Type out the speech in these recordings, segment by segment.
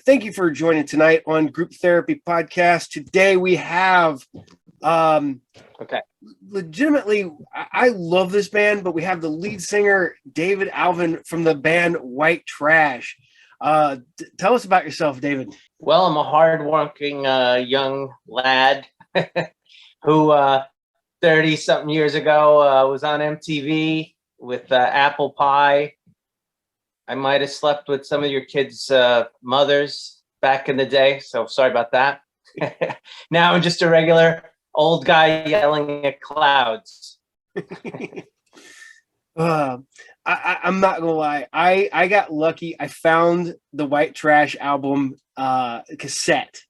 Thank you for joining tonight on Group Therapy Podcast. Today we have, Okay. legitimately, I love this band, but we have the lead singer, David Alvin, from the band White Trash. Tell us about yourself, David. Well, I'm a hardworking young lad who 30-something years ago was on MTV with Apple Pie. I might have slept with some of your kids' mothers back in the day, so sorry about that. Now I'm just a regular old guy yelling at clouds. I'm not gonna lie. I got lucky. I found the White Trash album cassette.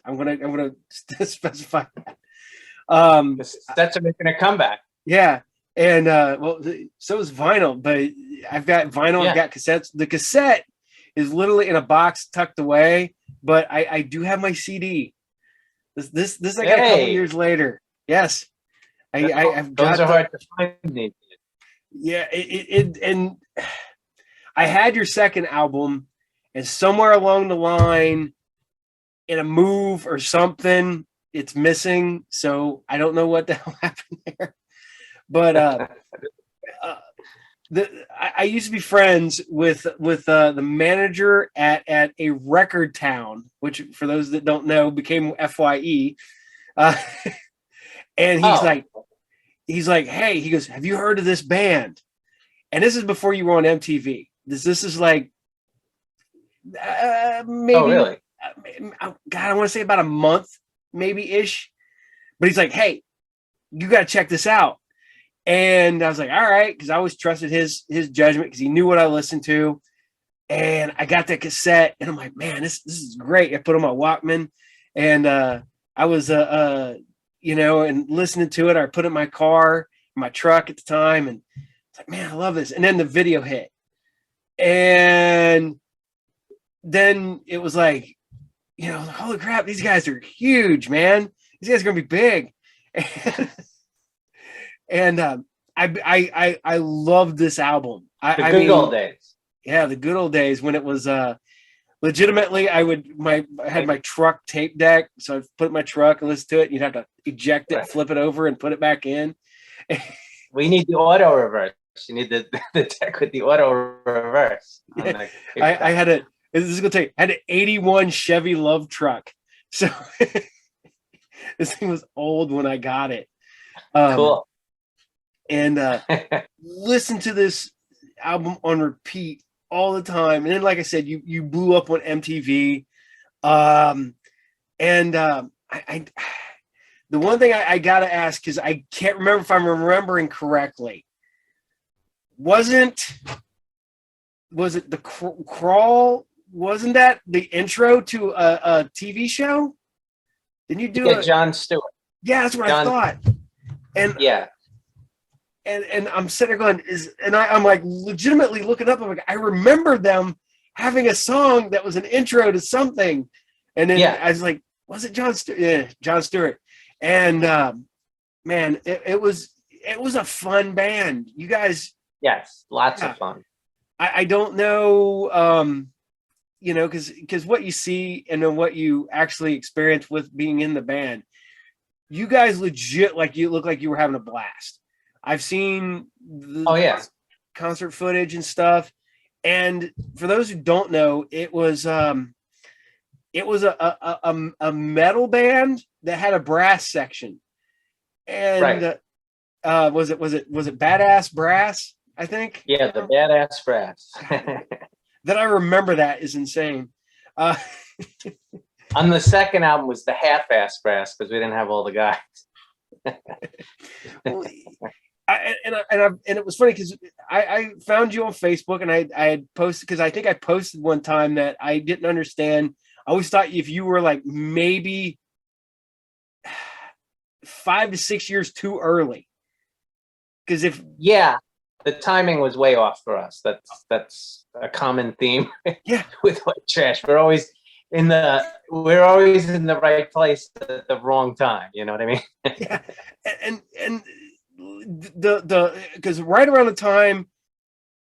I'm gonna specify that. That's making a comeback. Yeah. And well, so is vinyl, but I've got vinyl, I've got cassettes. The cassette is literally in a box tucked away, but I do have my CD. This I got a couple years later. Yes. I've got those are hard to find. Yeah, and I had your second album, and somewhere along the line, in a move or something, it's missing. So I don't know what the hell happened there. But I used to be friends with the manager at a record town, which for those that don't know became FYE. And he's like, hey, he goes, have you heard of this band? And this is before you were on MTV. This is like maybe. Oh, really? God, I want to say about a month, maybe ish. But he's like, hey, you got to check this out. And I was like, all right, because I always trusted his judgment because he knew what I listened to. And I got that cassette, and I'm like, man, this is great. I put on my Walkman, and I was, and listening to it. I put it in my car, my truck at the time, and it's like, man, I love this. And then the video hit, and then it was like, holy crap, these guys are huge, man. These guys are gonna be big. And I love this album. The good old days. Yeah, the good old days when it was legitimately I had my truck tape deck, so I'd put it in my truck and listen to it. You'd have to eject it, flip it over, and put it back in. We need the auto reverse. You need the deck with the auto reverse. Yeah, I had a this is gonna take I had an 81 Chevy Love truck. So this thing was old when I got it. Cool. And listen to this album on repeat all the time. And then, like I said, you blew up on MTV. I the one thing I gotta ask, because I can't remember if I'm remembering correctly. Was it the Crawl? Wasn't that the intro to a TV show? Didn't you do it? Jon Stewart. Yeah, that's what I thought. And yeah. And I'm sitting there going, I'm like legitimately looking up. I'm like, I remember them having a song that was an intro to something. And then I was like, was it Jon Stewart? Yeah, Jon Stewart. And man, it was a fun band. You guys. Yes, lots of fun. I don't know, because what you see and then what you actually experience with being in the band, you guys legit, like, you look like you were having a blast. I've seen the concert footage and stuff. And for those who don't know, it was a metal band that had a brass section. And was it Badass Brass, I think? Yeah, the Badass Brass. That I remember that is insane. On the second album was the Half-Ass Brass because we didn't have all the guys. Well, and it was funny because I found you on Facebook, and I had posted, because I think I posted one time that I didn't understand. I always thought if you were like maybe 5 to 6 years too early, because the timing was way off for us. That's a common theme. With White Trash, we're always in the right place at the wrong time. You know what I mean? Yeah, and because right around the time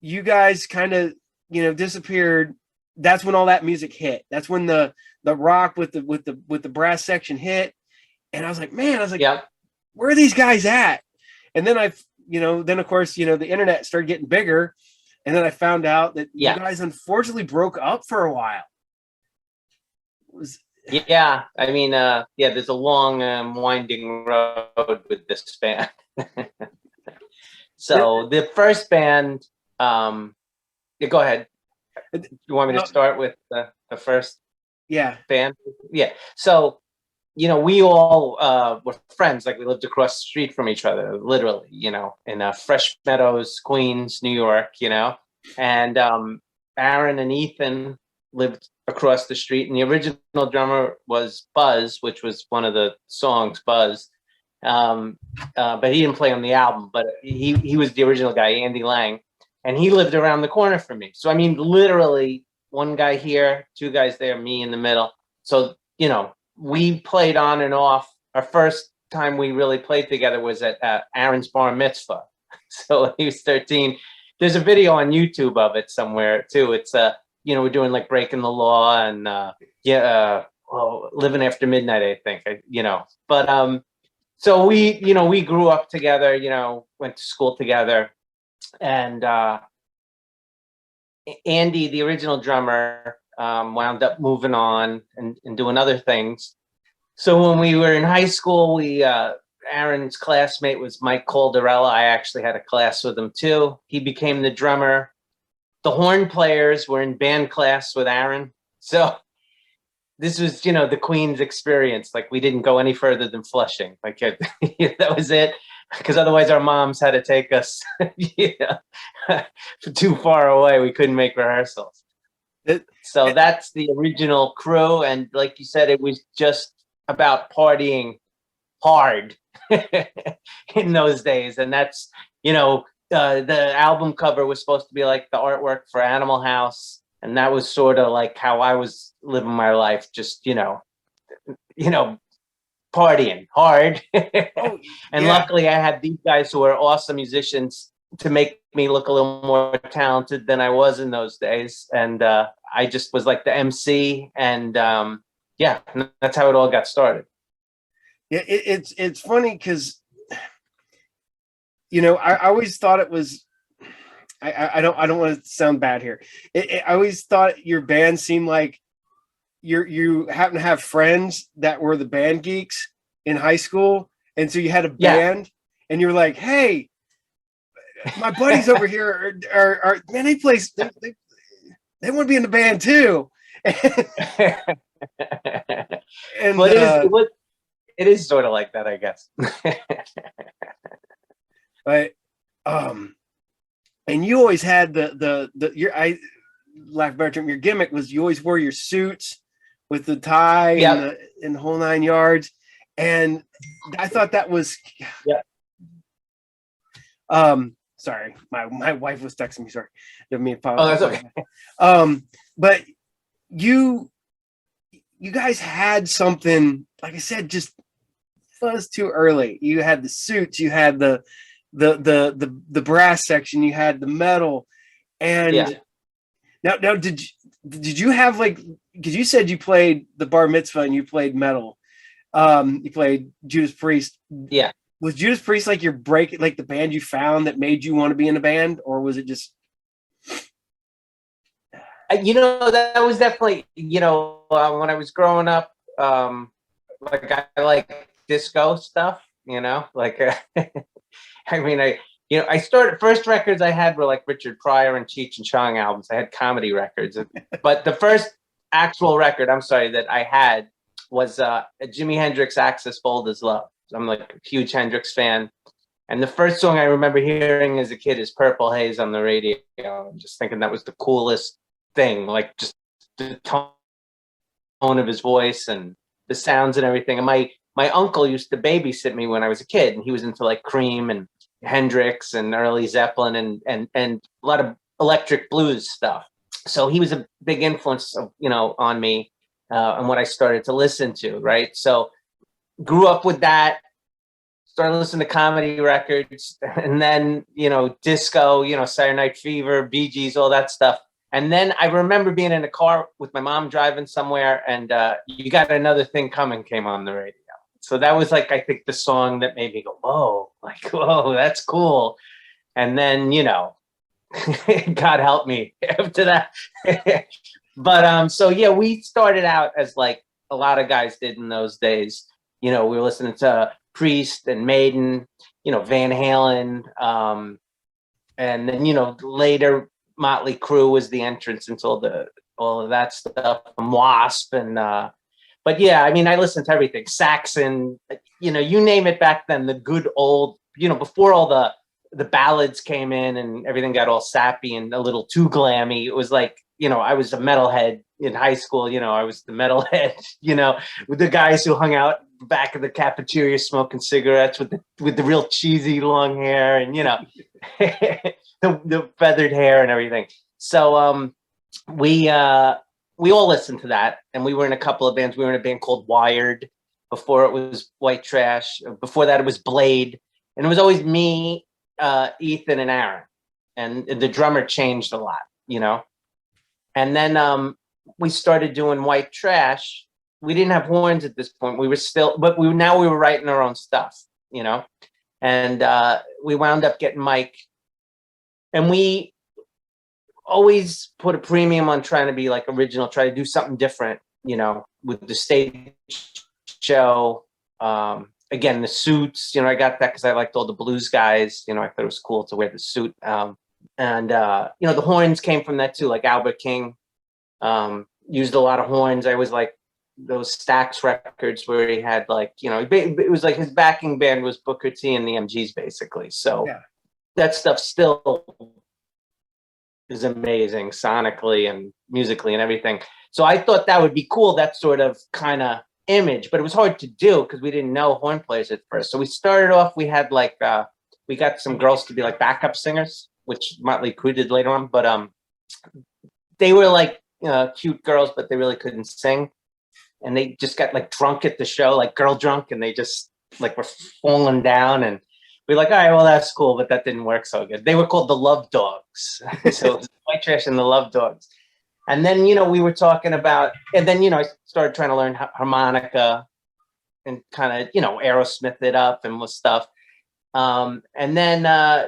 you guys kind of disappeared, that's when all that music hit. That's when the rock with the brass section hit. And I was like, man, Yep. where are these guys at? And then then of course, the internet started getting bigger. And then I found out that you Yeah. guys unfortunately broke up for a while. Yeah. I mean, there's a long, winding road with this band. So the first band, go ahead. You want me to start with the first band? Yeah. So, we all were friends. Like, we lived across the street from each other, literally, in Fresh Meadows, Queens, New York, and Aaron and Ethan lived across the street, and the original drummer was Buzz, which was one of the songs, Buzz. But he didn't play on the album, but he was the original guy, Andy Lang, and he lived around the corner from me. So, I mean, literally one guy here, two guys there, me in the middle. So, we played on and off. Our first time we really played together was at Aaron's bar mitzvah. So he was 13. There's a video on YouTube of it somewhere too. It's we're doing like Breaking the Law and Living After Midnight, I think. But so we grew up together. Went to school together, and Andy, the original drummer, wound up moving on and doing other things. So when we were in high school, Aaron's classmate was Mike Calderella. I actually had a class with him too. He became the drummer. The horn players were in band class with Aaron. So this was, the Queen's experience. Like, we didn't go any further than Flushing. Like, that was it. Because otherwise our moms had to take us too far away. We couldn't make rehearsals. So that's the original crew. And like you said, it was just about partying hard in those days. And that's, the album cover was supposed to be like the artwork for Animal House. And that was sort of like how I was living my life, just, partying hard. And luckily I had these guys who are awesome musicians to make me look a little more talented than I was in those days. And I just was like the MC, and that's how it all got started. Yeah, it's funny because I always thought it was. I don't want to sound bad here. I always thought your band seemed like you happen to have friends that were the band geeks in high school, and so you had a band, and you were like, "Hey, my buddies over here are man, they play. They want to be in the band too." And it is sort of like that, I guess. But and you always had your gimmick was you always wore your suits with the tie and the whole 9 yards, and I thought that was sorry, my wife was texting me. Sorry, didn't mean to apologize. Oh, that's okay. But you guys had something, like I said, just was too early. You had the suits, you had the brass section, you had the metal, and now did you have, like, because you said you played the bar mitzvah and you played metal, you played Judas Priest. Yeah. Was Judas Priest like your break, like the band you found that made you want to be in a band, or was it just? That was definitely, when I was growing up, like I like disco stuff, like, I mean, I started, first records I had were like Richard Pryor and Cheech and Chong albums. I had comedy records, but the first actual record, I'm sorry, that I had was Jimi Hendrix Axis Bold as Love. I'm like a huge Hendrix fan. And the first song I remember hearing as a kid is Purple Haze on the radio. I'm just thinking that was the coolest thing, like just the tone of his voice and the sounds and everything. And my uncle used to babysit me when I was a kid, and he was into like Cream and Hendrix and early Zeppelin and a lot of electric blues stuff. So he was a big influence, on me and what I started to listen to. Right. So grew up with that, started listening to comedy records, and then, disco, Saturday Night Fever, Bee Gees, all that stuff. And then I remember being in a car with my mom driving somewhere, and You Got Another Thing Coming came on the radio. So that was like, I think, the song that made me go, whoa, like, whoa, that's cool. And then, God help me after that. But so yeah, we started out as like a lot of guys did in those days. We were listening to Priest and Maiden, Van Halen, and then later Motley Crue was the entrance into all of that stuff, Wasp, and but yeah, I mean, I listened to everything, Saxon, you name it back then. The good old, before all the ballads came in and everything got all sappy and a little too glammy. It was like, I was a metalhead in high school. I was the metalhead, with the guys who hung out back of the cafeteria smoking cigarettes with the real cheesy long hair and, the feathered hair and everything. So we all listened to that, and we were in a couple of bands. We were in a band called Wired. Before it was White Trash. Before that, it was Blade. And it was always me, Ethan, and Aaron. And the drummer changed a lot, And then we started doing White Trash. We didn't have horns at this point. We were still, but we were writing our own stuff, And we wound up getting Mike. And we always put a premium on trying to be like original, try to do something different, with the stage show. Again, the suits, I got that because I liked all the blues guys. I thought it was cool to wear the suit. And the horns came from that too, like Albert King used a lot of horns. I was like those Stax records where he had like, it was like his backing band was Booker T and the MGs basically. So yeah. That stuff still is amazing sonically and musically and everything. So I thought that would be cool, that sort of kind of image, but it was hard to do because we didn't know horn players at first. So we started off, we had like, we got some girls to be like backup singers, which Motley Crue did later on, but they were like cute girls, but they really couldn't sing. And they just got like drunk at the show, like girl drunk, and they just like were falling down. And we were like, all right, well, that's cool, but that didn't work so good. They were called the Love Dogs. So it was White Trash and the Love Dogs. And then, we were talking about, and then, I started trying to learn harmonica and kind of, Aerosmith it up and stuff. And then,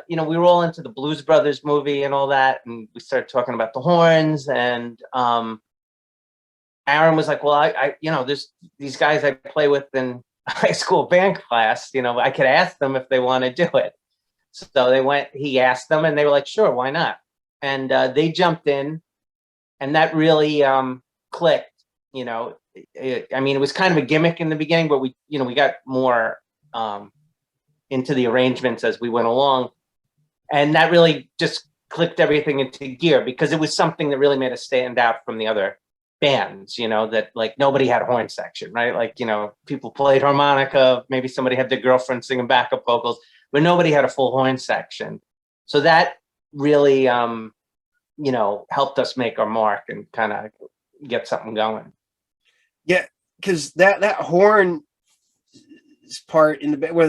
we were all into the Blues Brothers movie and all that. And we started talking about the horns, and Aaron was like, well, I there's these guys I play with in high school band class, I could ask them if they want to do it. So he asked them, and they were like, sure, why not? And they jumped in, and that really clicked, it was kind of a gimmick in the beginning, but we got more into the arrangements as we went along. And that really just clicked everything into gear because it was something that really made us stand out from the other bands, that like nobody had a horn section, right? Like, people played harmonica, maybe somebody had their girlfriend singing backup vocals, but nobody had a full horn section. So that really, helped us make our mark and kind of get something going. Yeah, because that horn part in the bit where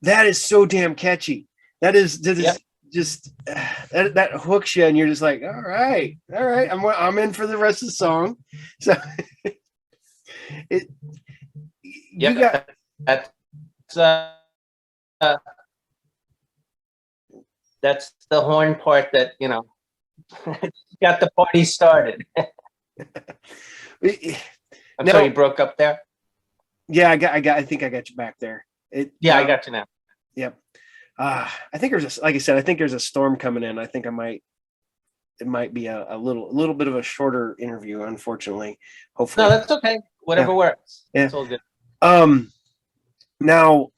that is so damn catchy. That is just that hooks you, and you're just like, all right, I'm in for the rest of the song. So that's the horn part that got the party started. I'm sorry, you broke up there. Yeah, I think I got you back there. I got you now. Yep. I think like I said, I think there's a storm coming in. I think it might be a little bit of a shorter interview, unfortunately. Hopefully. No, that's okay. Whatever works. Yeah. It's all good. Now,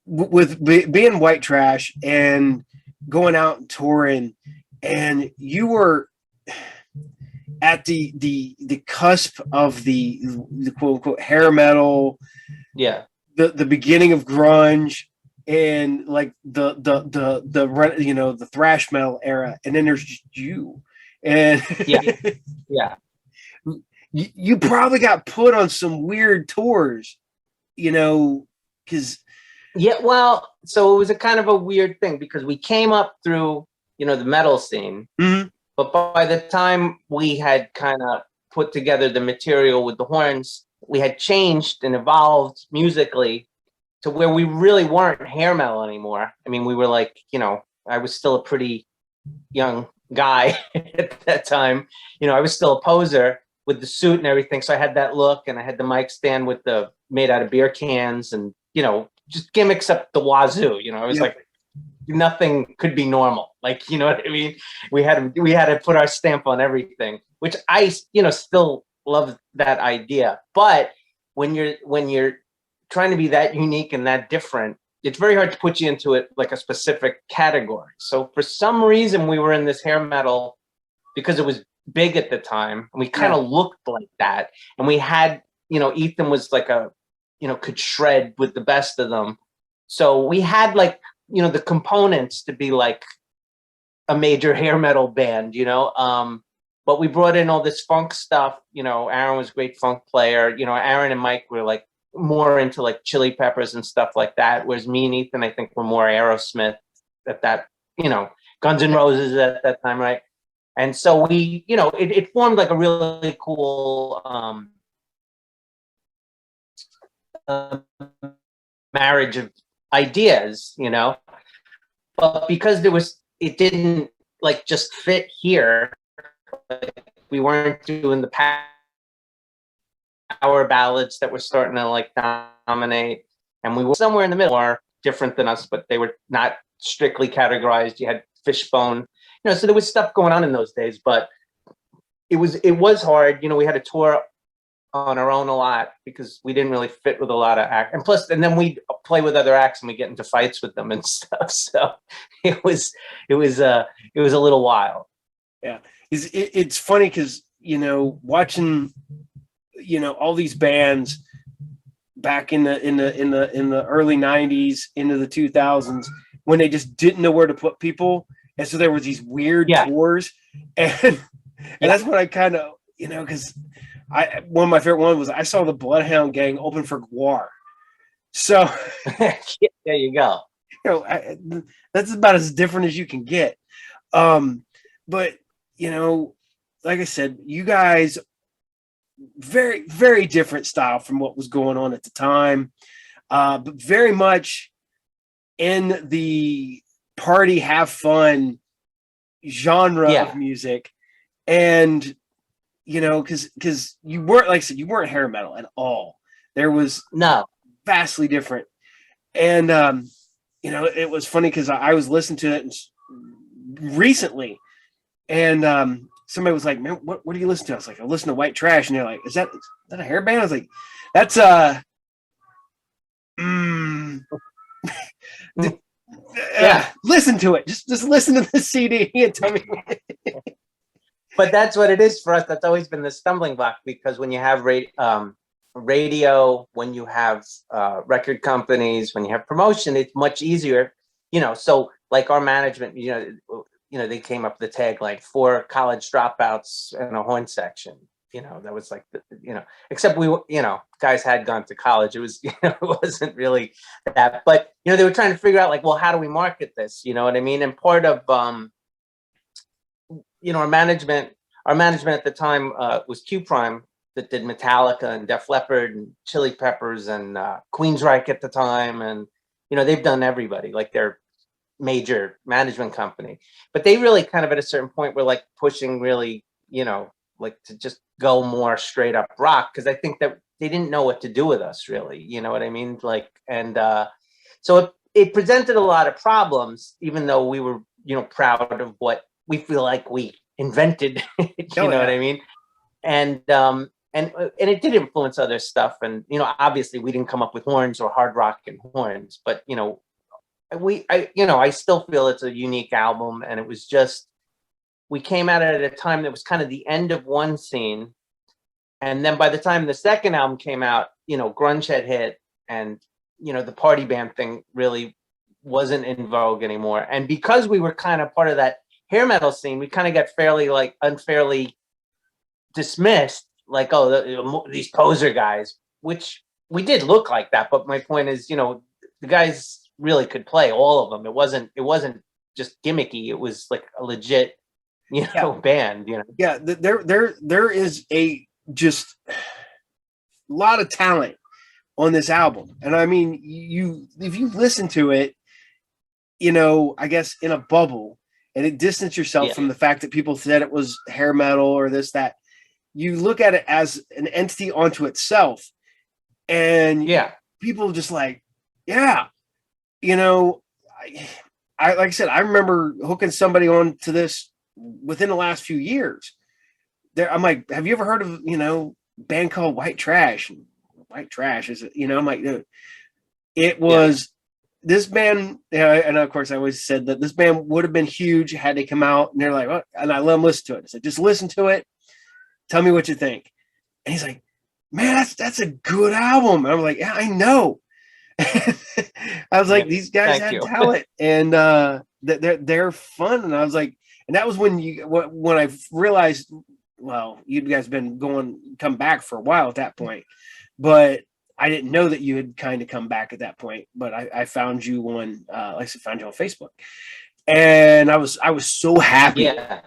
with being White Trash and going out and touring, and you were at the cusp of the quote unquote hair metal, the beginning of grunge, and like the thrash metal era, and then there's just you, and you probably got put on some weird tours, because Yeah, well, so it was a kind of a weird thing because we came up through, the metal scene, Hmm. but by the time we had kind of put together the material with the horns, we had changed and evolved musically to where we really weren't hair metal anymore. I mean, we were like, I was still a pretty young guy at that time. I was still a poser with the suit and everything. So I had that look, and I had the mic stand with the made out of beer cans, and just gimmicks up the wazoo. I was Yep. like, nothing could be normal. Like, you know what I mean? We had to put our stamp on everything, which I still love that idea. But when you're trying to be that unique and that different, it's very hard to put you into it like a specific category. So for some reason, we were in this hair metal because it was big at the time, and we kind Yeah. of looked like that. And we had, Ethan was like could shred with the best of them. So we had like, the components to be like a major hair metal band. But we brought in all this funk stuff. Aaron was a great funk player. Aaron and Mike were like more into like Chili Peppers and stuff like that. Whereas me and Ethan, I think, were more Aerosmith at that, Guns N' Roses at that time, right? And so we, it formed like a really cool uh, marriage of ideas. But because it didn't like just fit here. Like, we weren't doing the power ballads that were starting to like dominate, and we were somewhere in the middle, are different than us, but they were not strictly categorized. You had Fishbone, so there was stuff going on in those days, but it was hard. We had to tour on our own a lot because we didn't really fit with a lot of acts, and then we play with other acts and we get into fights with them and stuff. So it was a little wild. Yeah. It's funny because, watching, all these bands back in the early 90's into the 2000s, when they just didn't know where to put people. And so there was these weird Yeah, tours. And yeah. that's when I kind of, because one of my favorite ones was I saw the Bloodhound Gang open for Guar. So, There you go. that's about as different as you can get. But, like I said, you guys, very, very different style from what was going on at the time, but very much in the party, have fun genre Yeah. of music. And, because you weren't, like I said, you weren't hair metal at all. There was No. vastly different. And, it was funny because I was listening to it recently, and somebody was like, "Man, what do you listen to?" I was like, "I listen to White Trash," and they're like, "Is that a hair band?" I was like, "That's mm, Yeah. listen to it. Just listen to the CD and tell me." But that's what it is for us. That's always been the stumbling block, because when you have radio, when you have record companies, when you have promotion, it's much easier. So like our management, they came up with the tagline for college dropouts and a horn section. That was like, except we, guys had gone to college. It was, it wasn't really that, but, they were trying to figure out like, well, how do we market this? You know what I mean? And part of, our management at the time was Q Prime, that did Metallica and Def Leppard and Chili Peppers and Queensryche at the time. And, they've done everybody, like their major management company. But they really kind of at a certain point were like pushing really, like to just go more straight up rock. Cause I think that they didn't know what to do with us really. You know what I mean? Like, and so it presented a lot of problems, even though we were, proud of what we feel like we invented. You Oh, know yeah. what I mean? And it did influence other stuff. And, obviously we didn't come up with horns or hard rock and horns, but, I still feel it's a unique album. And it was just, we came at it at a time that was kind of the end of one scene. And then by the time the second album came out, grunge had hit, and, the party band thing really wasn't in vogue anymore. And because we were kind of part of that hair metal scene, we kind of got fairly like unfairly dismissed, like, oh, these poser guys, which we did look like that. But my point is, the guys really could play, all of them. It wasn't just gimmicky. It was like a legit, band. Yeah, there is a just a lot of talent on this album, and I mean, if you listen to it, I guess in a bubble, and it distance yourself from the fact that people said it was hair metal or this that. You look at it as an entity onto itself, and people just like, I like I said, I remember hooking somebody on to this within the last few years. I'm like, have you ever heard of a band called White Trash? And White Trash is it? I'm like, it was this band, and of course I always said that this band would have been huge had they come out. And they're like, what? And I let them listen to it. I said, just listen to it. Tell me what you think. And he's like, man, that's a good album. And I'm like, yeah, I know. I was like, these guys had talent, and they're fun. And I was like, and that was when I realized, well, you guys been come back for a while at that point, but I didn't know that you had kind of come back at that point. But I found you on, like I said, found you on Facebook, and I was so happy. Yeah.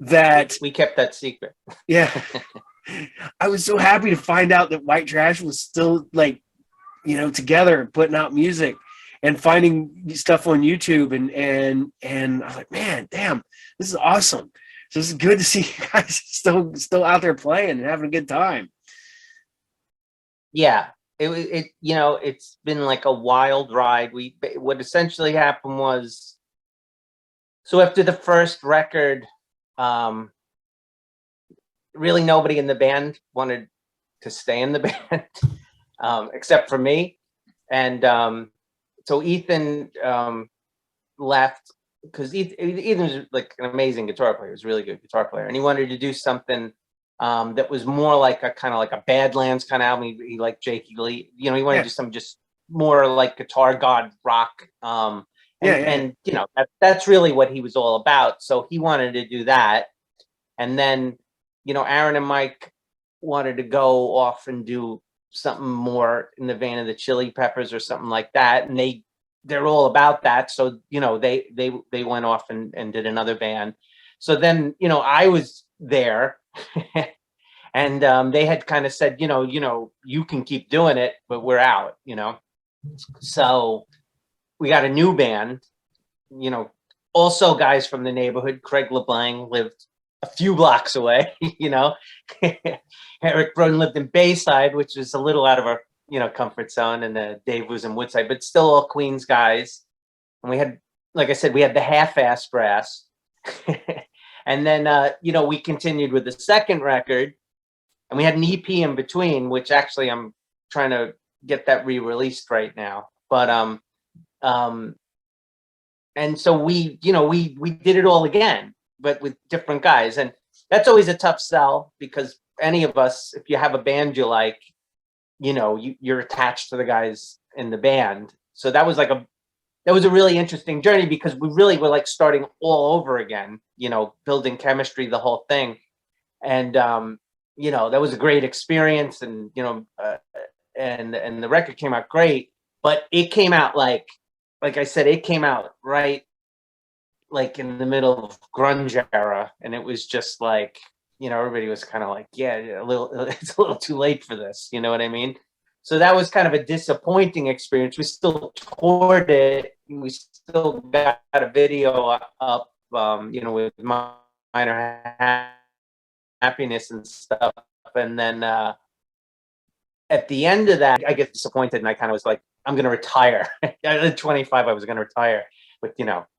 That we kept that secret. Yeah. I was so happy to find out that White Trash was still like, together and putting out music and finding stuff on YouTube and I was like, man, damn, this is awesome. So this is good to see you guys still out there playing and having a good time. Yeah. It's been like a wild ride. What essentially happened was, so after the first record, really nobody in the band wanted to stay in the band, except for me. And so Ethan left because Ethan was like an amazing guitar player. He was a really good guitar player. And he wanted to do something that was more like a kind of like a Badlands kind of album. He liked Jakey Lee. He wanted to do something just more like guitar god rock. And that's really what he was all about. So he wanted to do that. And then, Aaron and Mike wanted to go off and do something more in the vein of the Chili Peppers or something like that. And they're all about that. So, they went off and did another band. So then, I was there and they had kind of said, you can keep doing it, but we're out, So we got a new band, also guys from the neighborhood. Craig LeBlanc lived a few blocks away, Eric Broden lived in Bayside, which is a little out of our, comfort zone. And Dave was in Woodside, but still all Queens guys. And we had, like I said, we had the half-ass brass. And then, we continued with the second record and we had an EP in between, which actually I'm trying to get that re-released right now. But, and so we did it all again, but with different guys. And that's always a tough sell because any of us, if you have a band you like, you're attached to the guys in the band. So that was a really interesting journey because we really were like starting all over again, building chemistry, the whole thing. And, that was a great experience and, and the record came out great, but it came out like I said, it came out right like in the middle of grunge era, and it was just like, everybody was kind of like, it's a little too late for this, you know what I mean? So that was kind of a disappointing experience. We still toured it, we still got a video up, with Minor Happiness and stuff, and then at the end of that, I get disappointed, and I kind of was like, I'm going to retire. At 25, I was going to retire with,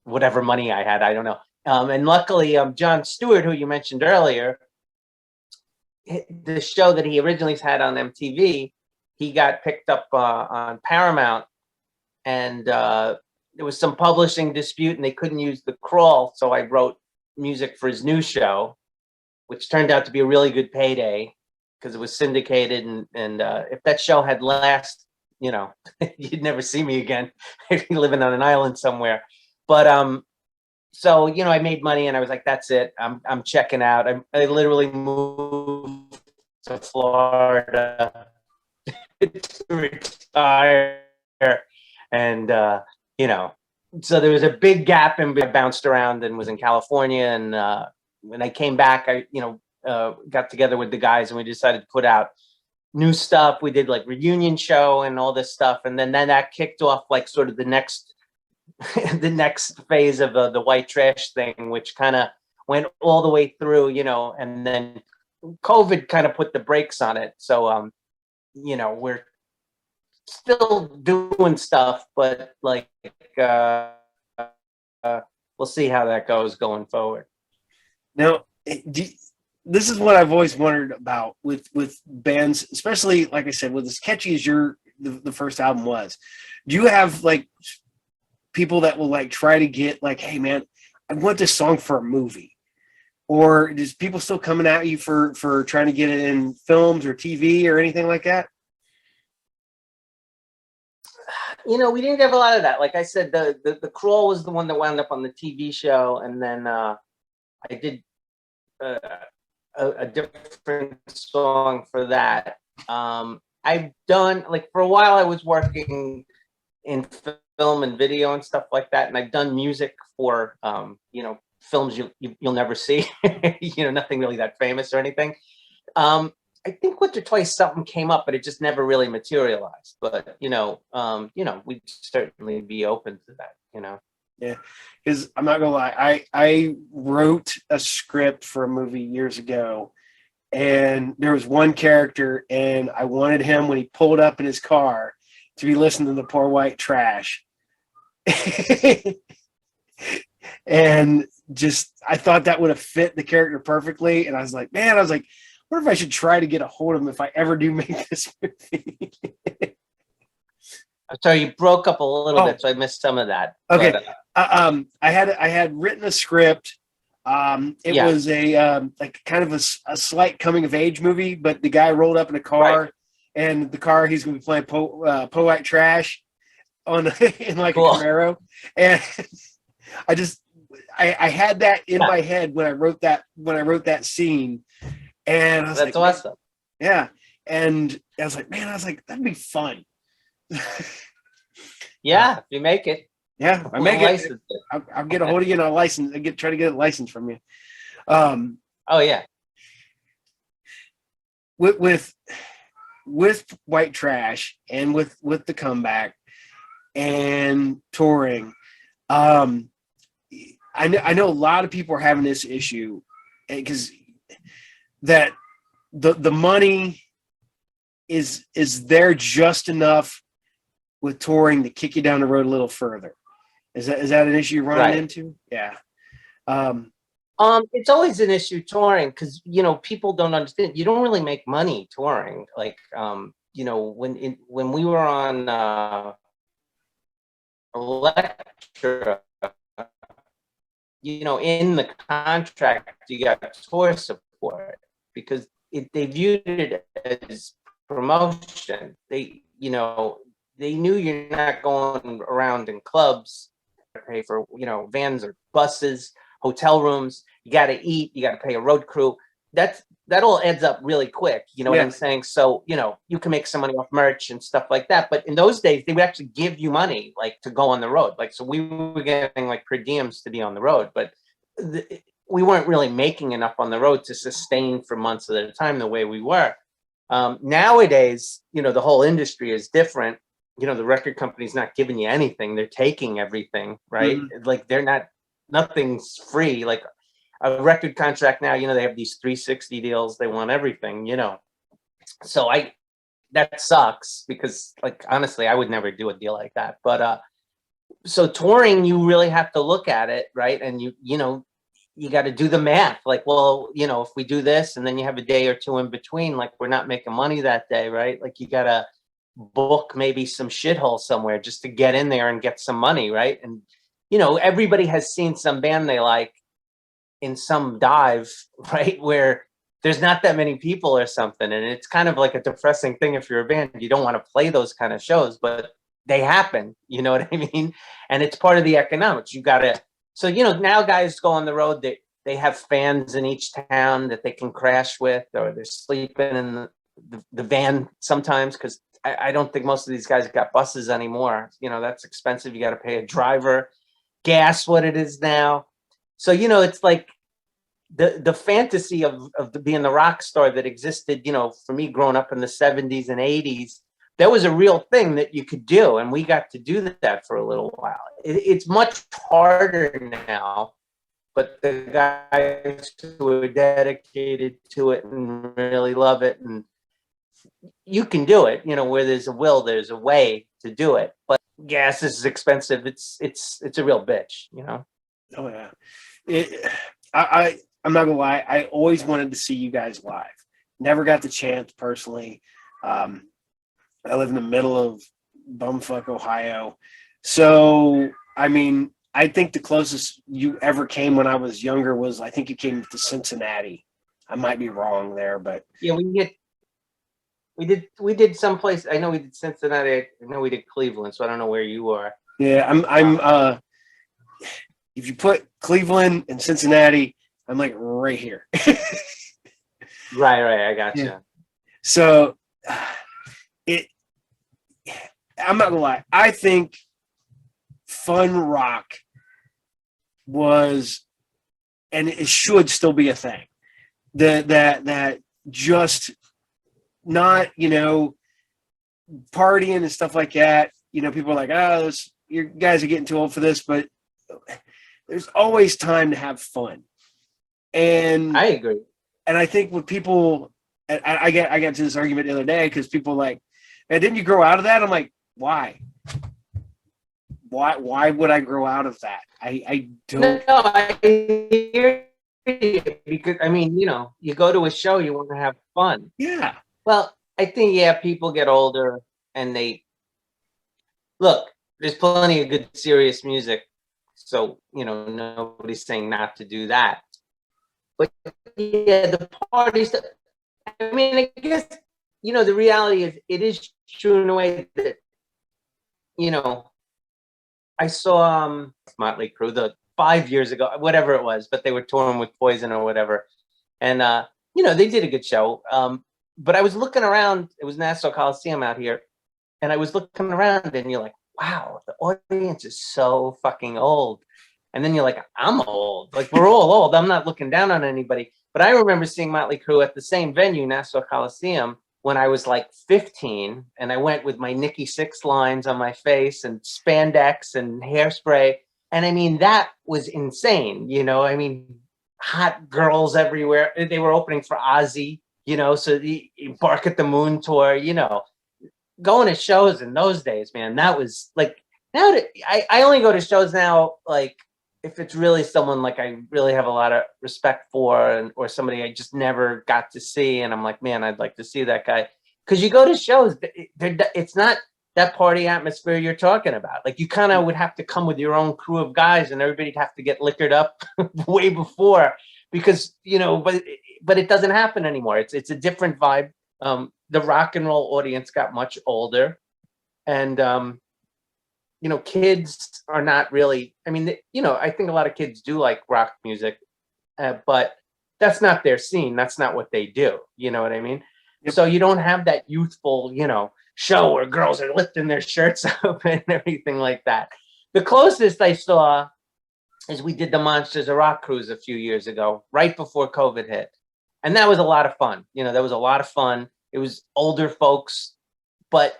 whatever money I had. I don't know. And luckily, John Stewart, who you mentioned earlier, the show that he originally had on MTV, he got picked up on Paramount. And there was some publishing dispute and they couldn't use the crawl. So I wrote music for his new show, which turned out to be a really good payday because it was syndicated. And if that show had lasted, you'd never see me again. I'd be living on an island somewhere. But so I made money and I was like, that's it. I'm checking out. I literally moved to Florida to retire. And, you know, so there was a big gap and I bounced around and was in California. And when I came back, I, got together with the guys and we decided to put out new stuff. We did like reunion show and all this stuff. And then that kicked off like sort of the next, the next phase of the white trash thing, which kind of went all the way through, and then COVID kind of put the brakes on it. So, we're still doing stuff, but like, we'll see how that goes going forward. Now, this is what I've always wondered about with bands, especially like I said, with as catchy as the first album was. Do you have like people that will like try to get like, hey man, I want this song for a movie? Or is people still coming at you for trying to get it in films or TV or anything like that? We didn't have a lot of that. Like I said, the Crawl was the one that wound up on the TV show, and then I did a different song for that. I've done, like, for a while I was working in film and video and stuff like that, and I've done music for films you'll never see. Nothing really that famous or anything. I think once or twice something came up, but it just never really materialized. But we'd certainly be open to that. Yeah, because I'm not gonna lie, I wrote a script for a movie years ago, and there was one character, and I wanted him when he pulled up in his car to be listening to the Poor White Trash. And just, I thought that would have fit the character perfectly. And I was like, what if I should try to get a hold of him if I ever do make this movie? Sorry, you broke up a little bit, so I missed some of that. Okay. But, I had written a script. It was a like kind of a slight coming of age movie, but the guy rolled up in a car, right, and the car he's going to be playing Poe White Trash in like a Camaro, and I had that in my head when I wrote that scene, and I was that's awesome. Yeah, and I was like, that'd be fun. Yeah, if you make it. Yeah, I make it. I'll get a hold of you and I'll license. Try to get a license from you. Oh yeah. With White Trash and with the comeback and touring, I know a lot of people are having this issue because that the money is there just enough with touring to kick you down the road a little further. Is that an issue you're running into? Yeah. It's always an issue touring because people don't understand. You don't really make money touring. Like when we were on Electra, in the contract you got tour support because they viewed it as promotion. They knew you're not going around in clubs to pay for, vans or buses, hotel rooms. You got to eat. You got to pay a road crew. That all adds up really quick. You know what I'm saying? So, you can make some money off merch and stuff like that. But in those days, they would actually give you money, like, to go on the road. Like, so we were getting like per diems to be on the road, but we weren't really making enough on the road to sustain for months at a time the way we were. Nowadays, the whole industry is different. The record company's not giving you anything. They're taking everything, right? Mm-hmm. Like nothing's free. Like a record contract now, they have these 360 deals. They want everything, So that sucks because, like, honestly, I would never do a deal like that. But so touring, you really have to look at it, right? And you got to do the math. Like, well, if we do this and then you have a day or two in between, like, we're not making money that day, right? Like, you got to book maybe some shithole somewhere just to get in there and get some money, right? And everybody has seen some band they like in some dive, right, where there's not that many people or something, and it's kind of like a depressing thing. If you're a band, you don't want to play those kind of shows, but they happen, you know what I mean? And it's part of the economics. You gotta, so now guys go on the road, they have fans in each town that they can crash with, or they're sleeping in the van sometimes because I don't think most of these guys got buses anymore. That's expensive. You got to pay a driver, gas, what it is now. So, it's like the fantasy of being the rock star that existed, for me growing up in the 70s and 80s, that was a real thing that you could do. And we got to do that for a little while. It's much harder now, but the guys who are dedicated to it and really love it, and you can do it, where there's a will, there's a way to do it. But gas is expensive. It's a real bitch, Oh yeah. I'm not gonna lie. I always wanted to see you guys live. Never got the chance personally. I live in the middle of bumfuck Ohio. So, I mean, I think the closest you ever came when I was younger was, I think you came to Cincinnati. I might be wrong there, but yeah, we did someplace. I know we did Cincinnati. I know we did Cleveland. So I don't know where you are. yeah, if you put Cleveland and Cincinnati, I'm like right here. Right. I got you. Yeah. So I'm not gonna lie. I think fun rock was, and it should still be a thing. That just not, partying and stuff like that. People are like, oh, you guys are getting too old for this, but there's always time to have fun. And I agree. And I think with people, I got to this argument the other day because people are like, man, didn't you grow out of that? I'm like, why? Why would I grow out of that? I don't. No, I hear you, because you go to a show, you want to have fun. Yeah. Well, I think people get older and they look. There's plenty of good, serious music, so nobody's saying not to do that. But the parties. I guess the reality is it is true in a way that I saw Motley Crue 5 years ago, whatever it was, but they were touring with Poison or whatever, and they did a good show. But I was looking around. It was Nassau Coliseum out here, and I was looking around, and you're like, wow, the audience is so fucking old. And then you're like, I'm old. Like, we're all old. I'm not looking down on anybody. But I remember seeing Motley Crue at the same venue, Nassau Coliseum, when I was like 15. And I went with my Nikki Sixx lines on my face and spandex and hairspray. And that was insane. Hot girls everywhere. They were opening for Ozzy, so the Bark at the Moon tour, going to shows in those days, man, that was like, now that I only go to shows now, like, if it's really someone like I really have a lot of respect for, or somebody I just never got to see, and I'm like, man, I'd like to see that guy. Because you go to shows, it's not that party atmosphere you're talking about. Like, you kind of would have to come with your own crew of guys, and everybody'd have to get liquored up way before, because but it doesn't happen anymore. It's a different vibe. The rock and roll audience got much older, and kids are not really, I think a lot of kids do like rock music, but that's not their scene. That's not what they do. You know what I mean? Yep. So you don't have that youthful, show where girls are lifting their shirts up and everything like that. The closest I saw is we did the Monsters of Rock cruise a few years ago, right before COVID hit. And that was a lot of fun. That was a lot of fun. It was older folks, but,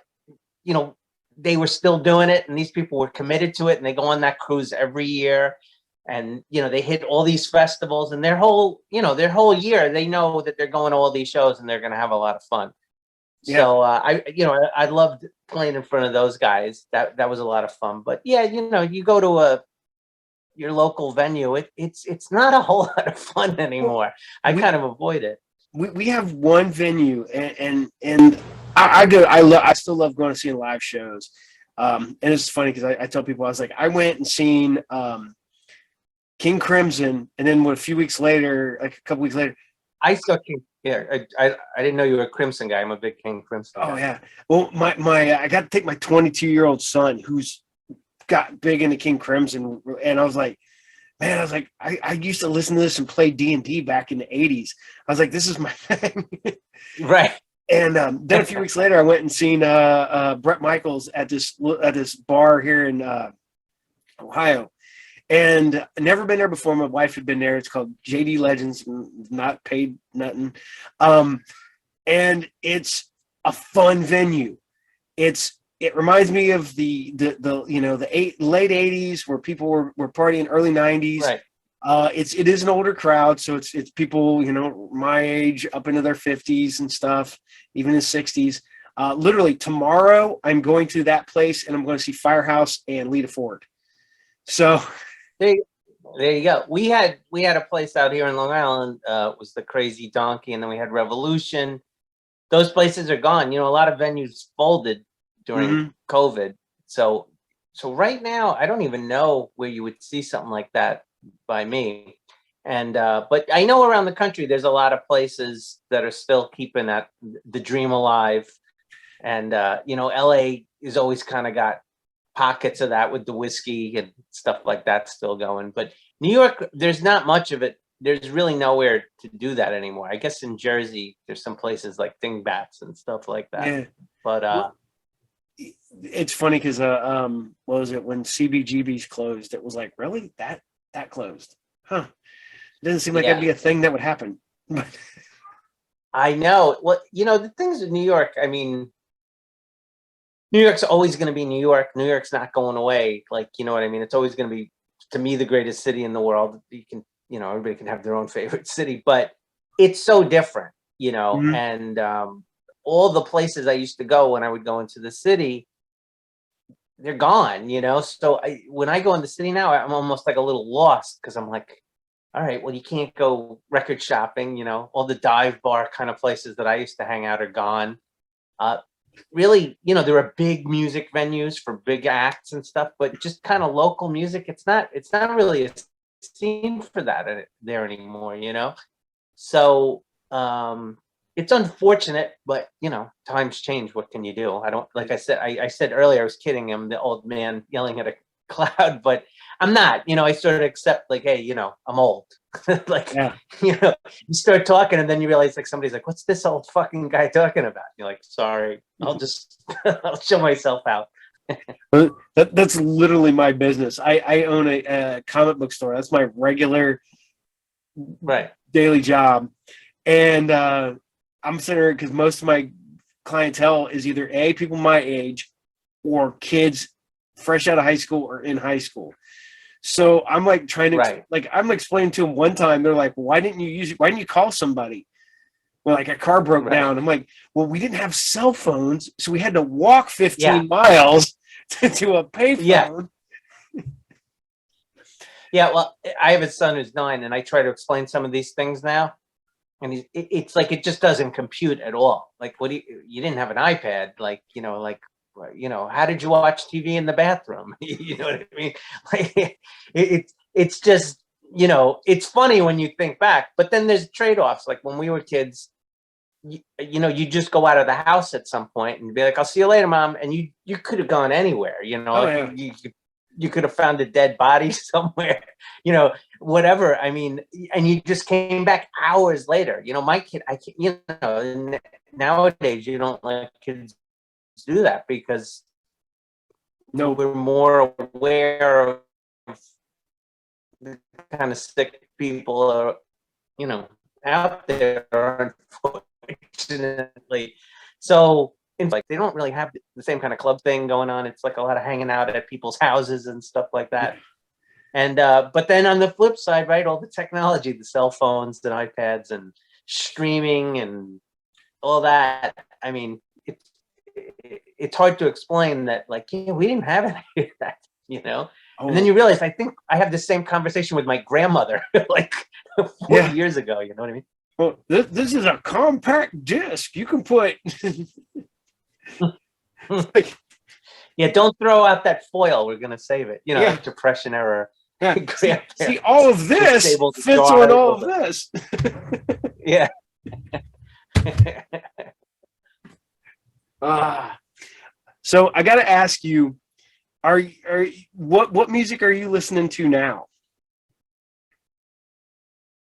they were still doing it, and these people were committed to it, and they go on that cruise every year, and they hit all these festivals, and their whole year they know that they're going to all these shows and they're going to have a lot of fun. Yeah. So I loved playing in front of those guys. That was a lot of fun. But yeah, you go to your local venue, it's not a whole lot of fun anymore. I kind of avoid it. We have one venue, and I still love going to see live shows. And it's funny because I tell people, I was like, I went and seen King Crimson, and then a couple weeks later, I saw King. Yeah, I didn't know you were a Crimson guy. I'm a big King Crimson guy. Oh yeah. Well, I got to take my 22-year-old son, who's got big into King Crimson, and I was like, man, I used to listen to this and play D&D back in the 80s. I was like, this is my thing. Right. And then a few weeks later, I went and seen Bret Michaels at this bar here in Ohio, and never been there before. My wife had been there. It's called JD Legends, not paid nothing, and it's a fun venue. It reminds me of the late 80s where people were partying, early 90s. Right. It is an older crowd, so it's people, my age up into their 50s and stuff, even in 60s. Literally tomorrow I'm going to that place and I'm going to see Firehouse and Lita Ford. So there you go. We had a place out here in Long Island, was the Crazy Donkey, and then we had Revolution. Those places are gone. A lot of venues folded during COVID. So right now, I don't even know where you would see something like that by me. And but I know around the country, there's a lot of places that are still keeping the dream alive. And LA is always kind of got pockets of that with the whiskey and stuff like that still going. But New York, there's not much of it. There's really nowhere to do that anymore. I guess in Jersey, there's some places like Dingbats and stuff like that. Yeah. But it's funny because what was it when CBGB's closed? It was like, really, that closed, huh? Doesn't seem like that'd be a thing that would happen. I know. Well, the things with New York, I mean, New York's always going to be New York. New York's not going away. Like, you know what I mean? It's always going to be, to me, the greatest city in the world. You can, everybody can have their own favorite city, but it's so different, and all the places I used to go when I would go into the city, they're gone, So when I go in the city now, I'm almost like a little lost because I'm like, all right, well, you can't go record shopping, all the dive bar kind of places that I used to hang out are gone. Really, there are big music venues for big acts and stuff, but just kind of local music, it's not really a scene for that there anymore, So it's unfortunate, but times change. What can you do? I don't, like I said, I said earlier, I was kidding. I'm the old man yelling at a cloud, but I'm not. I sort of accept, like, hey, I'm old. Like, you start talking and then you realize, like, somebody's like, what's this old fucking guy talking about? You're like, sorry, I'll show myself out. That's literally my business. I own a comic book store. That's my regular daily job. And I'm sitting there because most of my clientele is either people my age or kids fresh out of high school or in high school. So I'm like trying to I'm explaining to them one time. They're like, why didn't you call somebody? Well, like a car broke down. I'm like, well, we didn't have cell phones, so we had to walk 15 miles to a payphone. Yeah, well, I have a son who's 9, and I try to explain some of these things now, and it's like it just doesn't compute at all. Like, you didn't have an iPad, like, how did you watch TV in the bathroom? You know what I mean? Like, it's just, it's funny when you think back, but then there's trade-offs. Like when we were kids, you just go out of the house at some point and be like, I'll see you later, Mom. And you could have gone anywhere, you could have found a dead body somewhere, whatever. I mean, and you just came back hours later. My kid, nowadays you don't let kids do that because we're more aware of the kind of sick people are, out there, unfortunately. So it's like they don't really have the same kind of club thing going on. It's like a lot of hanging out at people's houses and stuff like that. And but then on the flip side, right, all the technology, the cell phones and iPads and streaming and all that. I mean, it's hard to explain that, like, we didn't have any of that, And then you realize, I think I have the same conversation with my grandmother like 40 years ago. You know what I mean? Well, this is a compact disc. You can put. Don't throw out that foil. We're gonna save it. Depression era. Yeah. See, all of this fits on all of this. Yeah. So I got to ask you, what music are you listening to now?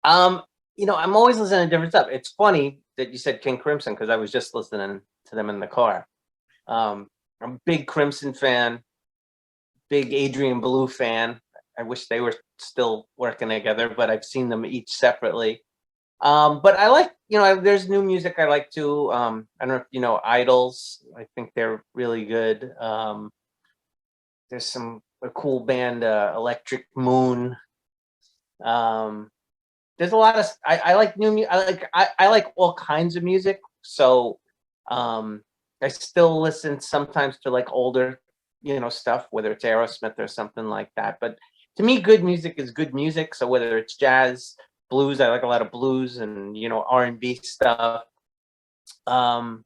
I'm always listening to different stuff. It's funny. that you said King Crimson, because I was just listening to them in the car. I'm a big Crimson fan, big Adrian Belew fan. I wish they were still working together, but I've seen them each separately. But I like, there's new music I like too. I don't know if you know Idols. I think they're really good. There's a cool band, Electric Moon. There's a lot of I like new music. I like all kinds of music. So I still listen sometimes to like older, stuff, whether it's Aerosmith or something like that. But to me, good music is good music. So whether it's jazz, blues, I like a lot of blues and R&B stuff. So I'm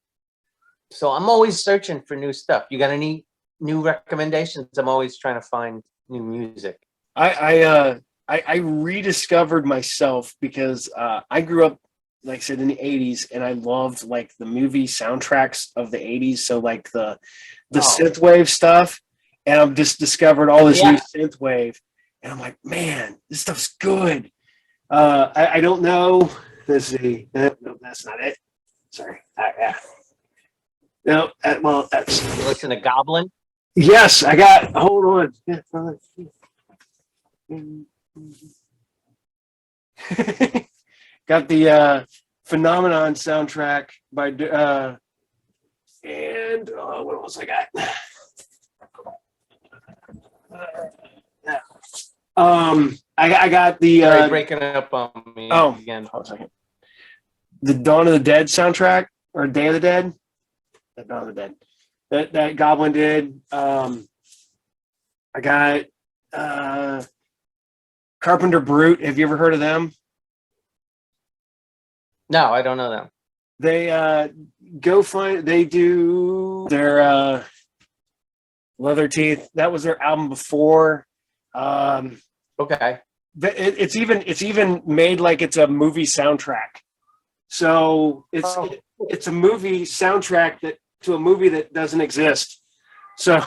always searching for new stuff. You got any new recommendations? I'm always trying to find new music. I rediscovered myself because I grew up, like I said, in the 80s, and I loved like the movie soundtracks of the 80s. So like the synthwave stuff, and I've just discovered all this new synthwave, and I'm like, man, this stuff's good. I don't know. Let's see. No, that's not it. Sorry. Yeah. No. Well, that's. You listen to Goblin? Yes, I got. Hold on. Got the Phenomenon soundtrack by and what else I got? I got the Breaking up on me again. Hold on a second. The Dawn of the Dead soundtrack, or Day of the Dead. The Dawn of the Dead. That Goblin did. I got Carpenter Brute. Have you ever heard of them? No, I don't know them. They they do their Leather Teeth. That was their album before. Okay. It's even made like it's a movie soundtrack. So it's a movie soundtrack to a movie that doesn't exist. So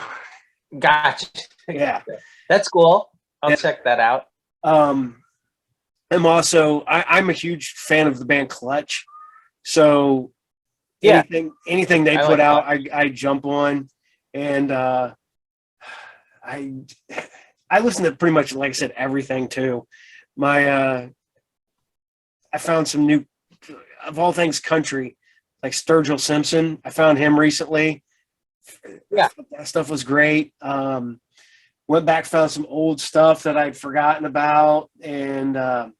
gotcha. Yeah. That's cool. I'll check that out. I'm a huge fan of the band Clutch. So anything they put out, I jump on, and I listen to pretty much, like I said, everything too. I found some new, of all things, country, like Sturgill Simpson. I found him recently. Yeah, that stuff was great. Went back, found some old stuff that I'd forgotten about, and now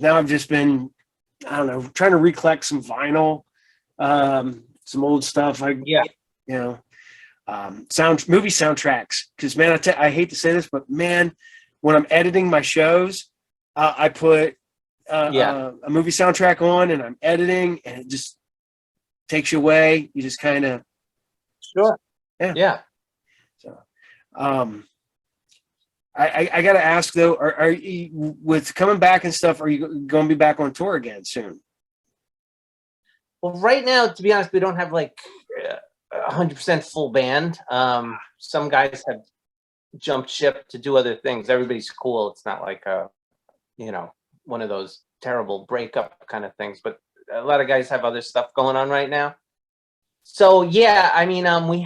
I've just been, I don't know, trying to recollect some vinyl, some old stuff. Movie soundtracks. Because man, I hate to say this, but man, when I'm editing my shows, I put a movie soundtrack on, and I'm editing, and it just takes you away. You just kind of yeah. So, I got to ask though, are you, with coming back and stuff, are you going to be back on tour again soon? Well, right now, to be honest, we don't have like 100% full band. Some guys have jumped ship to do other things. Everybody's cool. It's not like one of those terrible breakup kind of things, but a lot of guys have other stuff going on right now. So yeah, I mean, we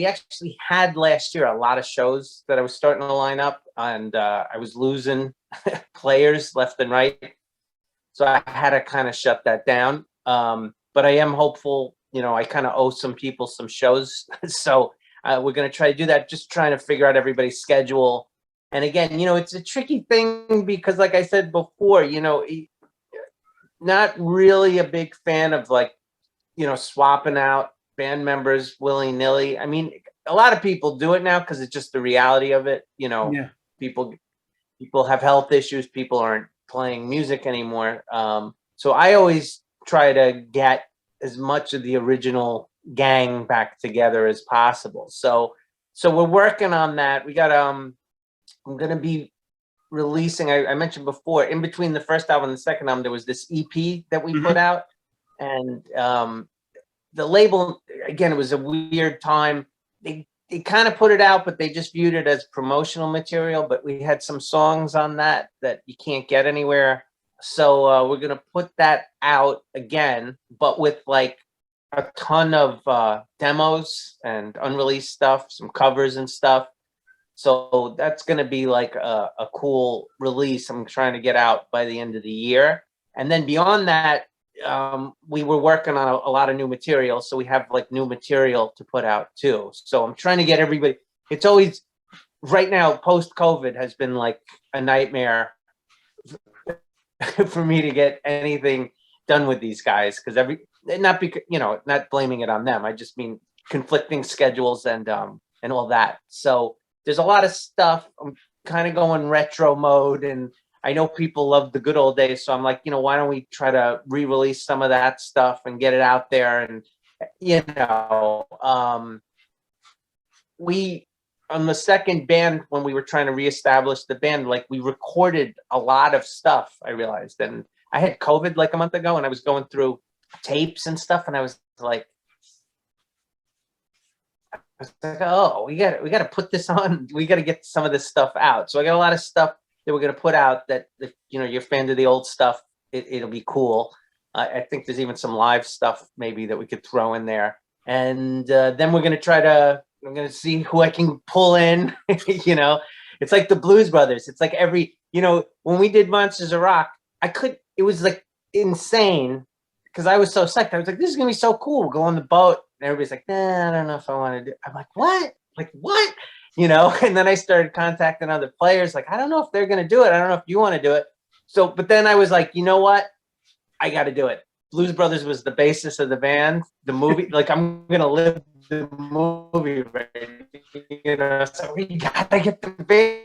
actually had last year a lot of shows that I was starting to line up, and I was losing players left and right, so I had to kind of shut that down. But I am hopeful. I kind of owe some people some shows, so we're gonna try to do that. Just trying to figure out everybody's schedule. And again, it's a tricky thing because, like I said before, not really a big fan of like, swapping out band members willy-nilly. I mean, a lot of people do it now because it's just the reality of it. People have health issues. People aren't playing music anymore. So I always try to get as much of the original gang back together as possible. So we're working on that. We got I'm going to be releasing, I mentioned before, in between the first album and the second album, there was this EP that we put out. And the label, again, it was a weird time. They kind of put it out, but they just viewed it as promotional material. But we had some songs on that you can't get anywhere. So we're gonna put that out again, but with like a ton of demos and unreleased stuff, some covers and stuff. So that's gonna be like a cool release I'm trying to get out by the end of the year. And then beyond that, we were working on a lot of new material, so we have like new material to put out too. So I'm trying to get everybody. It's always right now, post COVID has been like a nightmare for me to get anything done with these guys, because not because, not blaming it on them. I just mean conflicting schedules and all that. So there's a lot of stuff. I'm kind of going retro mode, and I know people love the good old days. So I'm like, why don't we try to re-release some of that stuff and get it out there? And we, on the second band, when we were trying to reestablish the band, like we recorded a lot of stuff, I realized. And I had COVID like a month ago, and I was going through tapes and stuff, and I was like, oh, we got to put this on. We got to get some of this stuff out. So I got a lot of stuff that we're going to put out that, if you're a fan of the old stuff, it'll be cool. I think there's even some live stuff maybe that we could throw in there. And then we're going to see who I can pull in. It's like the Blues Brothers. It's like when we did Monsters of Rock, it was like insane because I was so psyched. I was like, this is going to be so cool. We'll go on the boat. And everybody's like, nah, I don't know if I want to do it. I'm like, what? Like, what? And then I started contacting other players. Like, I don't know if they're going to do it. I don't know if you want to do it. So, but then I was like, you know what? I got to do it. Blues Brothers was the basis of the band, the movie. Like, I'm going to live the movie, right? So we got to get the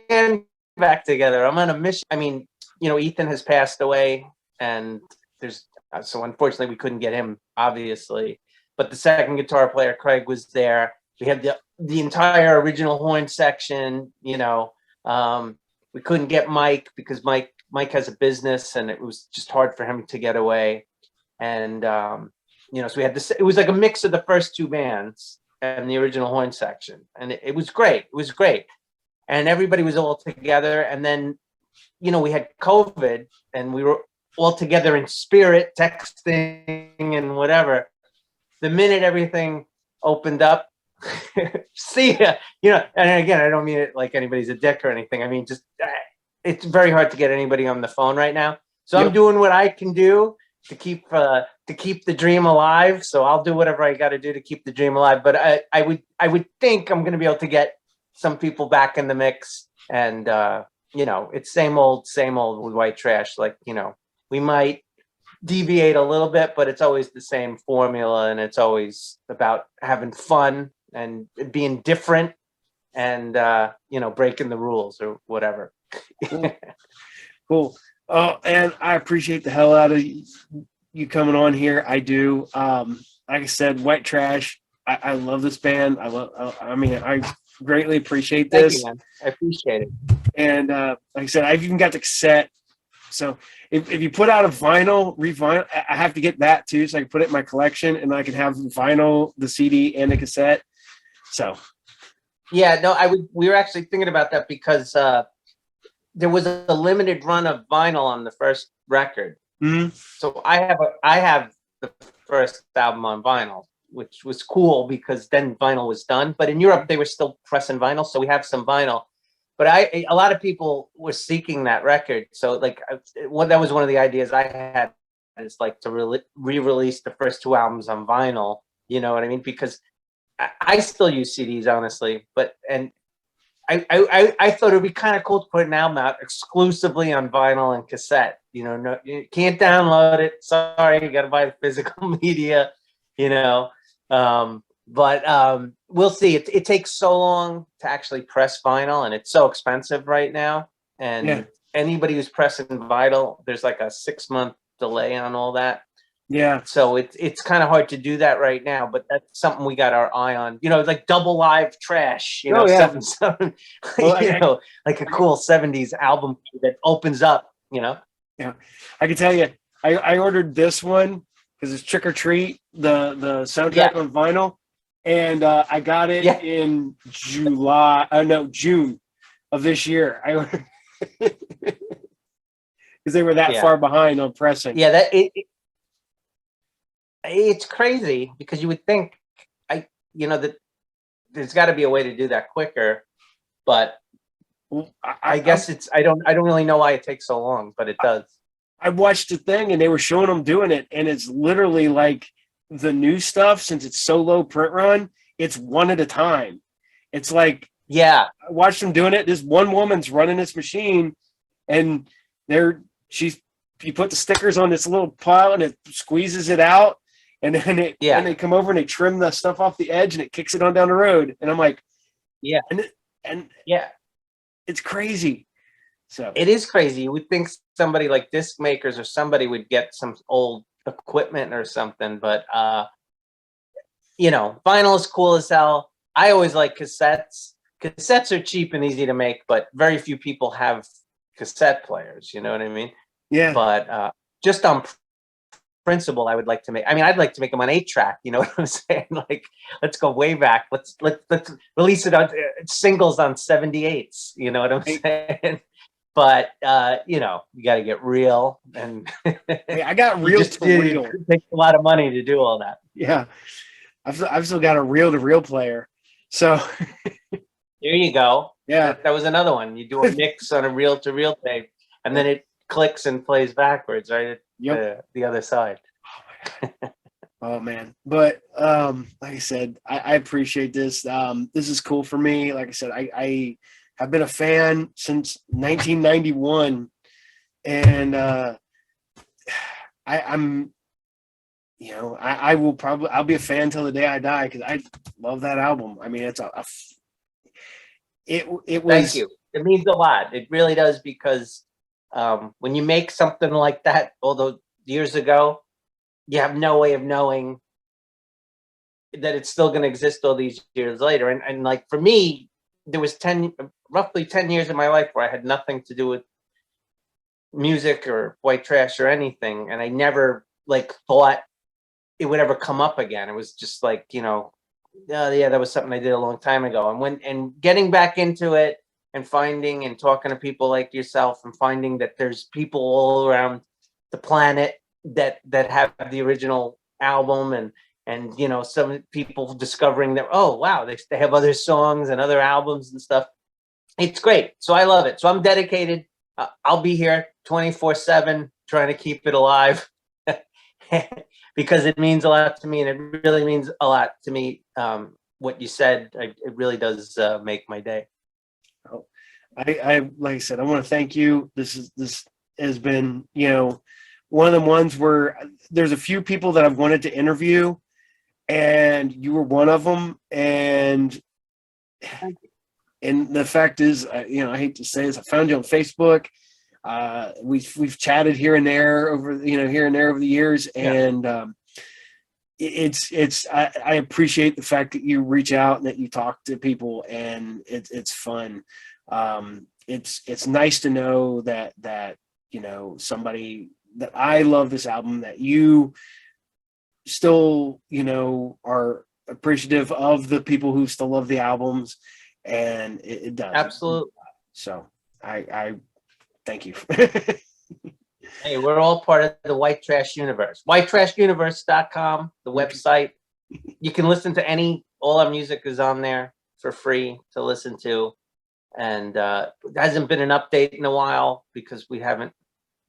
band back together. I'm on a mission. I mean, Ethan has passed away, and so unfortunately we couldn't get him, obviously. But the second guitar player, Craig, was there. We had the entire original horn section. We couldn't get Mike because Mike has a business, and it was just hard for him to get away. And so we had this. It was like a mix of the first two bands and the original horn section, and it was great. It was great, and everybody was all together. And then, we had COVID, and we were all together in spirit, texting and whatever. The minute everything opened up, see ya. And again, I don't mean it like anybody's a dick or anything. I mean, just it's very hard to get anybody on the phone right now. So I'm doing what I can do to keep the dream alive. So I'll do whatever I got to do to keep the dream alive. But I would think I'm going to be able to get some people back in the mix. And it's same old with White Trash. Like, we might deviate a little bit, but it's always the same formula, and it's always about having fun and being different and breaking the rules or whatever. Cool. Oh, and I appreciate the hell out of you coming on here. I do. Like I said, White Trash. I love this band. I greatly appreciate this. Thank you, man. I appreciate it. And like I said, I've even got the cassette. So if you put out a vinyl, I have to get that too, so I can put it in my collection, and I can have the vinyl, the CD, and the cassette. So, yeah, no, we were actually thinking about that because there was a limited run of vinyl on the first record. Mm-hmm. So I have the first album on vinyl, which was cool because then vinyl was done. But in Europe, they were still pressing vinyl, so we have some vinyl. But a lot of people were seeking that record. So like that was one of the ideas I had, is like to re-release the first two albums on vinyl. You know what I mean? Because I still use CDs, honestly. And I thought it would be kind of cool to put an album out exclusively on vinyl and cassette. No, you can't download it. Sorry, you got to buy the physical media. But we'll see. It takes so long to actually press vinyl, and it's so expensive right now. And anybody who's pressing vinyl, there's like a 6-month delay on all that. Yeah. So it's kind of hard to do that right now, but that's something we got our eye on. Like double live trash. 7-7. Well, like a cool 70s album that opens up. Yeah, I can tell you, I ordered this one because it's Trick or Treat, the soundtrack on vinyl. And I got it in June of this year. I ordered because they were that Yeah. far behind on pressing. Yeah, it's crazy because you would think that there's got to be a way to do that quicker, but Well, I guess I don't really know why it takes so long, but it does. I watched the thing and they were showing them doing it, and it's literally like the new stuff, since it's so low print run, it's one at a time. It's like, Yeah, I watched them doing it. This one woman's running this machine, and you put the stickers on this little pile and it squeezes it out, and then they come over and they trim the stuff off the edge and it kicks it on down the road. And I'm like, yeah, and yeah. it's crazy. So It is crazy. You would think somebody like disc makers or somebody would get some old equipment or something, but vinyl is cool as hell. I always like cassettes. Cassettes are cheap and easy to make, but very few people have cassette players. You know what I mean? yeah. But just on principle, I'd like to make them on 8-track. You know what I'm saying? Like, let's go way back. Let's release it on singles on 78s. You know what I'm saying? But you got to get real, and Hey, I got reel to reel. It takes a lot of money to do all that. Yeah, I've still got a reel to reel player. So there you go. Yeah, that was another one. You do a mix on a reel to reel tape, and then it clicks and plays backwards, right? Yep. The other side. Oh man, but like I said, I appreciate this. This is cool for me. Like I said, I have been a fan since 1991, and I'm, I'll be a fan till the day I die, because I love that album. I mean, it's it was. Thank you. It means a lot. It really does, because when you make something like that all those years ago, you have no way of knowing that it's still going to exist all these years later. And like, for me, there was roughly 10 years of my life where I had nothing to do with music or white trash or anything. And I never thought it would ever come up again. It was just like, yeah, that was something I did a long time ago. And getting back into it and finding and talking to people like yourself and finding that there's people all around the planet that have the original album, and some people discovering that, oh wow, they have other songs and other albums and stuff. It's great. So I love it. So I'm dedicated. I'll be here 24/7 trying to keep it alive because it means a lot to me, and it really means a lot to me. What you said, it really does make my day. Oh, I like I said, I want to thank you. This has been, one of the ones where there's a few people that I've wanted to interview, and you were one of them. And the fact is, I hate to say this, I found you on Facebook. We've chatted here and there over the years, and I appreciate the fact that you reach out and that you talk to people, and it's fun. It's nice to know that somebody that I love this album, that you still, are appreciative of the people who still love the albums, and it does. Absolutely. So I thank you. Hey, we're all part of the White Trash Universe. WhiteTrashUniverse.com, the website. You can listen to all our music is on there for free to listen to. And it hasn't been an update in a while because we haven't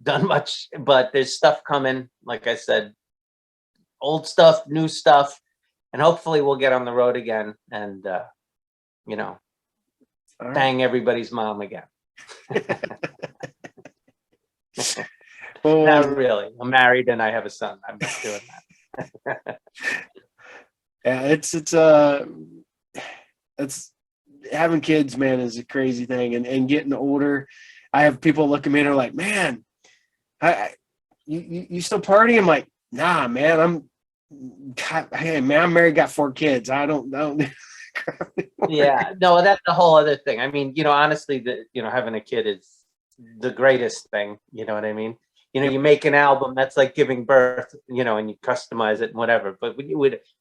done much, but there's stuff coming. Like I said, old stuff, new stuff, and hopefully we'll get on the road again and, bang everybody's mom again. Well, not really. I'm married and I have a son. I'm not doing that. Yeah, it's having kids, man, is a crazy thing, and getting older. I have people look at me and are like, man, you still party? I'm like, nah, man, I'm married, got 4 kids. I don't Yeah, no, that's the whole other thing. I mean, honestly, having a kid is the greatest thing. You know what I mean? You make an album, that's like giving birth, and you customize it and whatever. But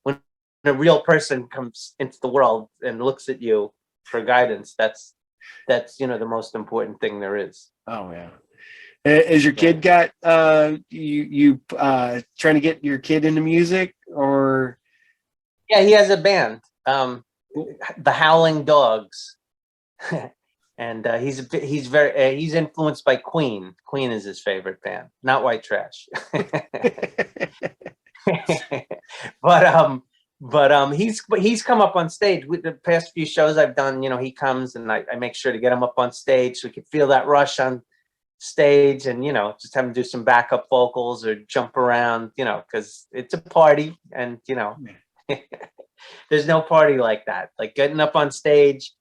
when a real person comes into the world and looks at you for guidance, that's the most important thing there is. Oh yeah. Is your kid got you trying to get your kid into music or? Yeah, he has a band, the Howling Dogs, and he's influenced by Queen. Queen is his favorite band, not White Trash. but he's come up on stage with the past few shows I've done. You know, he comes and I make sure to get him up on stage so we can feel that rush on stage, and you know, just have him do some backup vocals or jump around, you know, because it's a party, and you know, there's no party like that. Like getting up on stage,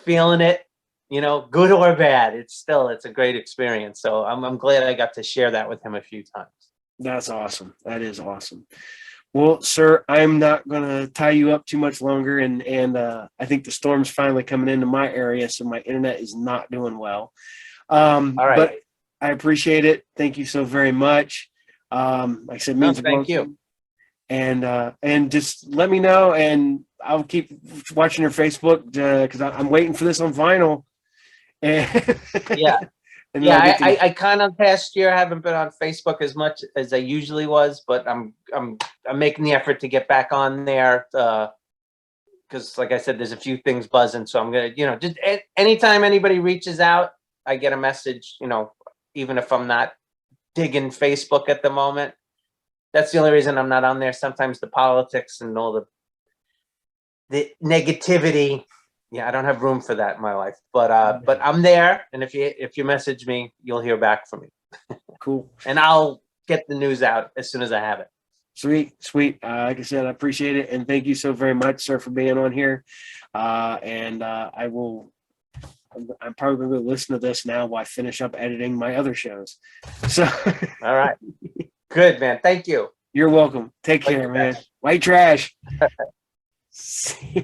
feeling it, you know, good or bad, it's a great experience. So I'm glad I got to share that with him a few times. That's awesome. That is awesome. Well, sir, I'm not going to tie you up too much longer, and I think the storm's finally coming into my area, so my internet is not doing well. All right. But I appreciate it. Thank you so very much. Like I said, means thank you. And just let me know, and I'll keep watching your Facebook because I'm waiting for this on vinyl. And Yeah. and Yeah, I kind of past year haven't been on Facebook as much as I usually was, but I'm making the effort to get back on there because, like I said, there's a few things buzzing. So I'm gonna, you know, just anytime anybody reaches out, I get a message. You know, even if I'm not digging Facebook at the moment, that's the only reason I'm not on there. Sometimes the politics and all the negativity. Yeah, I don't have room for that in my life, but I'm there, and if you message me, you'll hear back from me. Cool. And I'll get the news out as soon as I have it. Sweet. Like I said, I appreciate it, and thank you so very much, sir, for being on here. I will. I'm probably going to listen to this now while I finish up editing my other shows. So, all right, good, man. Thank you. You're welcome. Take care, man. White Trash. See ya.